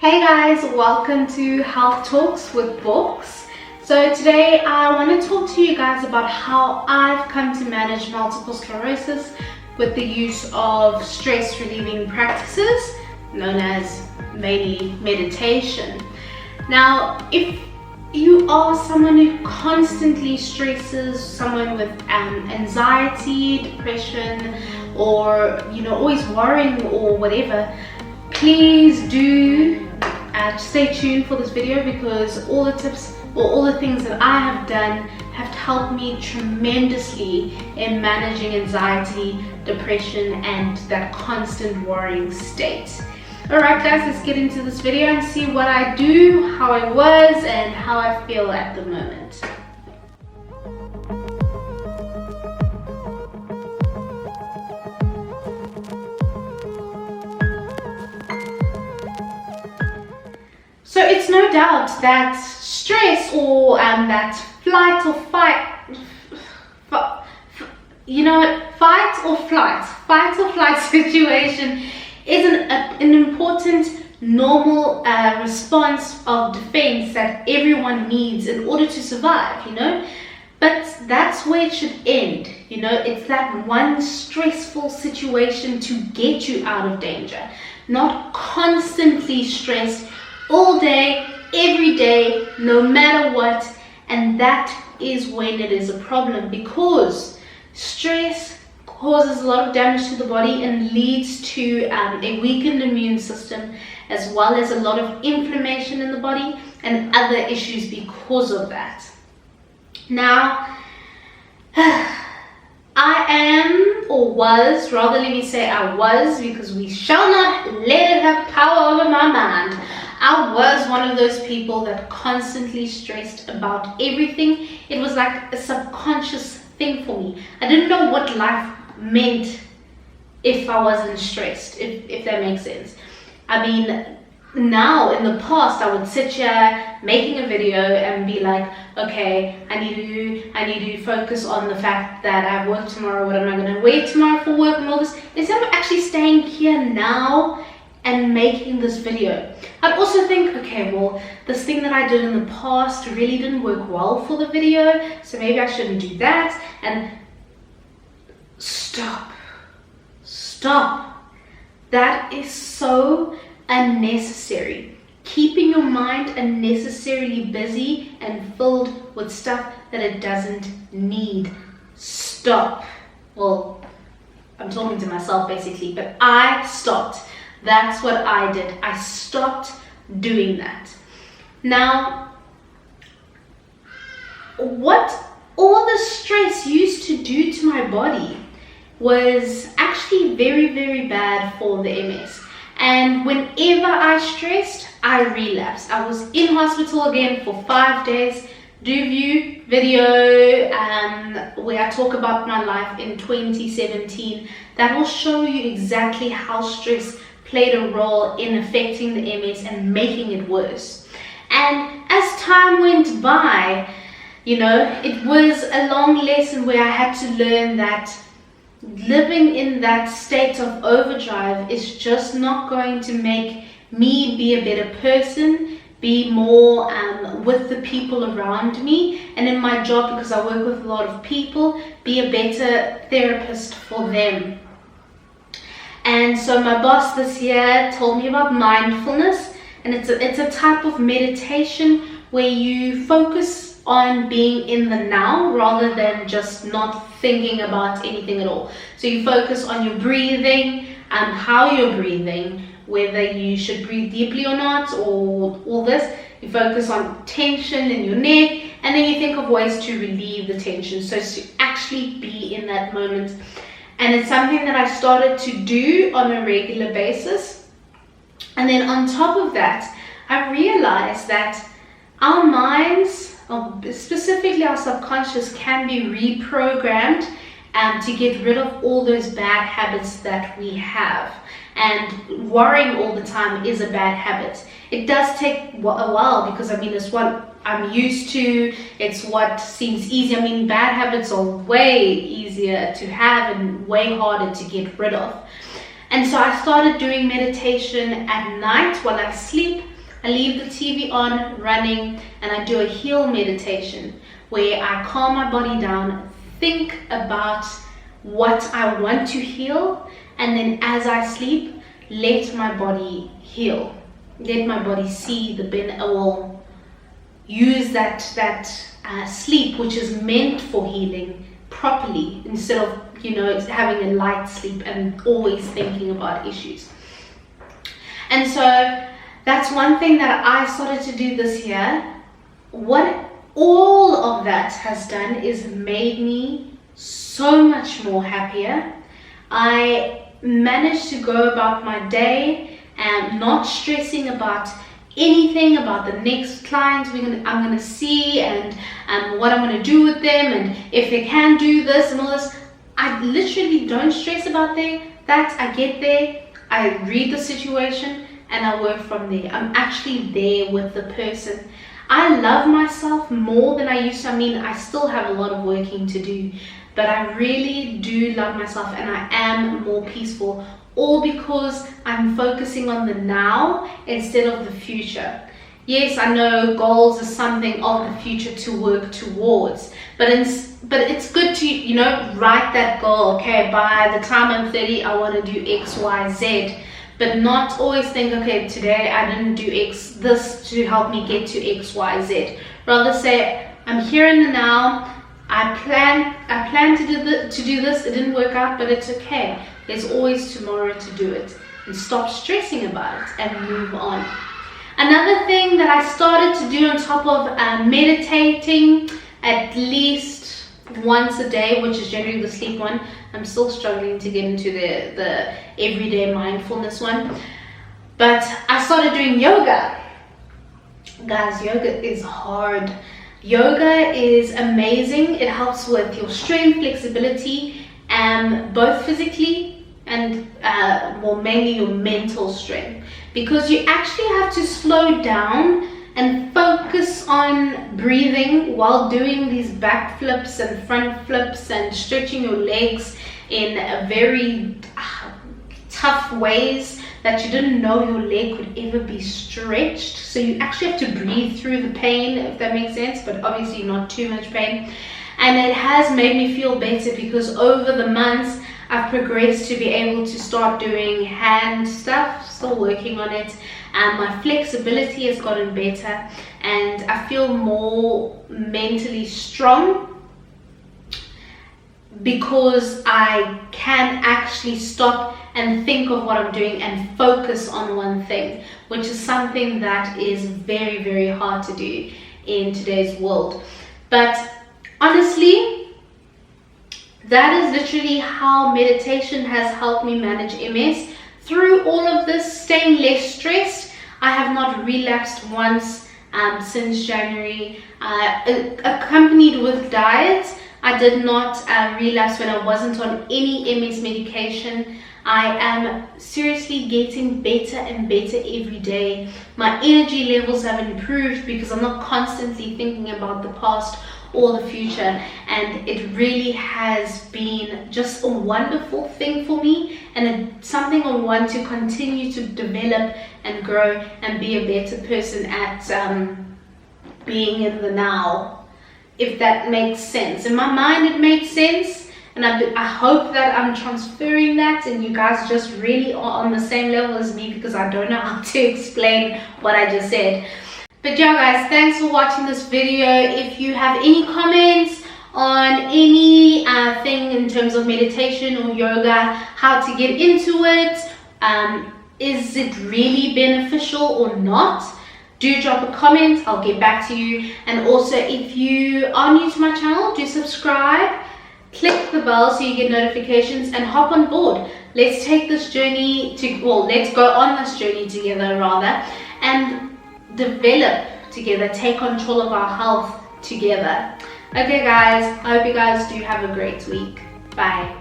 Hey guys, welcome to Health Talks with Books. So today I want to talk to you guys about how I've come to manage multiple sclerosis with the use of stress relieving practices known as mainly meditation. Now, if you are someone who constantly stresses, someone with anxiety, depression, or always worrying or whatever, please do stay tuned for this video, because all the tips or all the things that I have done have helped me tremendously in managing anxiety, depression, and that constant worrying state. Alright guys, let's get into this video and see what I do, how I was, and how I feel at the moment. So it's no doubt that stress or that flight or fight or flight situation is an important normal response of defense that everyone needs in order to survive, But that's where it should end, It's that one stressful situation to get you out of danger, not constantly stressed all day, every day, no matter what. And that is when it is a problem, because stress causes a lot of damage to the body and leads to a weakened immune system, as well as a lot of inflammation in the body and other issues because of that. Now, I am, or was, rather let me say I was, because we shall not let it have power over my mind. I was one of those people that constantly stressed about everything. It was like a subconscious thing for me. I didn't know what life meant if I wasn't stressed, if that makes sense. I mean, now in the past I would sit here making a video and be like, okay, I need to focus on the fact that I have work tomorrow. What am I going to wear tomorrow for work and all this, instead of actually staying here now and making this video. I'd also think, okay, well, this thing that I did in the past really didn't work well for the video, so maybe I shouldn't do that. And stop. That is so unnecessary. Keeping your mind unnecessarily busy and filled with stuff that it doesn't need. Stop. Well, I'm talking to myself basically, but I stopped. That's what I did. I stopped doing that. Now, what all the stress used to do to my body was actually very, very bad for the MS. And whenever I stressed, I relapsed. I was in hospital again for 5 days. Do view video where I talk about my life in 2017. That will show you exactly how stress played a role in affecting the MS and making it worse. And as time went by, it was a long lesson where I had to learn that living in that state of overdrive is just not going to make me be a better person, be more with the people around me, and in my job, because I work with a lot of people, be a better therapist for them. And so my boss this year told me about mindfulness, and it's a type of meditation where you focus on being in the now rather than just not thinking about anything at all. So you focus on your breathing and how you're breathing, whether you should breathe deeply or not, or all this. You focus on tension in your neck, and then you think of ways to relieve the tension, so to actually be in that moment. And it's something that I started to do on a regular basis. And then on top of that, I realized that our minds, or specifically our subconscious, can be reprogrammed to get rid of all those bad habits that we have. And worrying all the time is a bad habit. It does take a while, because it's what I'm used to, it's what seems easy. Bad habits are way easier to have and way harder to get rid of. And so I started doing meditation at night while I sleep, I leave the TV on, running, and I do a heal meditation where I calm my body down, think about what I want to heal, and then as I sleep, let my body heal. Let my body see use that sleep, which is meant for healing, properly, instead of having a light sleep and always thinking about issues. And so that's one thing that I started to do this year. What all of that has done is made me so much more happier. I managed to go about my day and not stressing about anything about the next client I'm going to see and what I'm going to do with them and if they can do this and all this. I literally don't stress about that. I get there, I read the situation, and I work from there. I'm actually there with the person. I love myself more than I used to. I mean, I still have a lot of working to do, but I really do love myself and I am more peaceful, all because I'm focusing on the now instead of the future. Yes, I know goals is something of the future to work towards, but it's good to, write that goal. Okay, by the time I'm 30, I want to do X, Y, Z, but not always think, okay, today I didn't do this to help me get to X, Y, Z. Rather say, I'm here in the now. I plan to do this. It didn't work out, but it's okay. There's always tomorrow to do it, and stop stressing about it and move on. Another thing that I started to do on top of meditating at least once a day, which is generally the sleep one. I'm still struggling to get into the everyday mindfulness one, but I started doing yoga. Guys, yoga is hard. Yoga is amazing. It helps with your strength, flexibility, both physically and mainly your mental strength, because you actually have to slow down and focus on breathing while doing these back flips and front flips and stretching your legs in a very tough ways that you didn't know your leg could ever be stretched. So you actually have to breathe through the pain, if that makes sense, but obviously not too much pain. And it has made me feel better because over the months I've progressed to be able to start doing hand stuff, still working on it, and my flexibility has gotten better and I feel more mentally strong because I can actually stop and think of what I'm doing and focus on one thing, which is something that is very, very hard to do in today's world. But honestly, that is literally how meditation has helped me manage MS. Through all of this, staying less stressed, I have not relapsed once since January. Accompanied with diet, I did not relapse when I wasn't on any MS medication. I am seriously getting better and better every day. My energy levels have improved because I'm not constantly thinking about the past or the future, and it really has been just a wonderful thing for me, and it's something I want to continue to develop and grow and be a better person at being in the now, if that makes sense. In my mind it makes sense, and I hope that I'm transferring that and you guys just really are on the same level as me, because I don't know how to explain what I just said. But yeah guys, thanks for watching this video. If you have any comments on any thing in terms of meditation or yoga, how to get into it, is it really beneficial or not, do drop a comment. I'll get back to you. And also, if you are new to my channel, do subscribe, click the bell so you get notifications, and hop on board. Let's take this journey let's go on this journey together rather, and develop together, take control of our health together. Okay guys, I hope you guys do have a great week. Bye.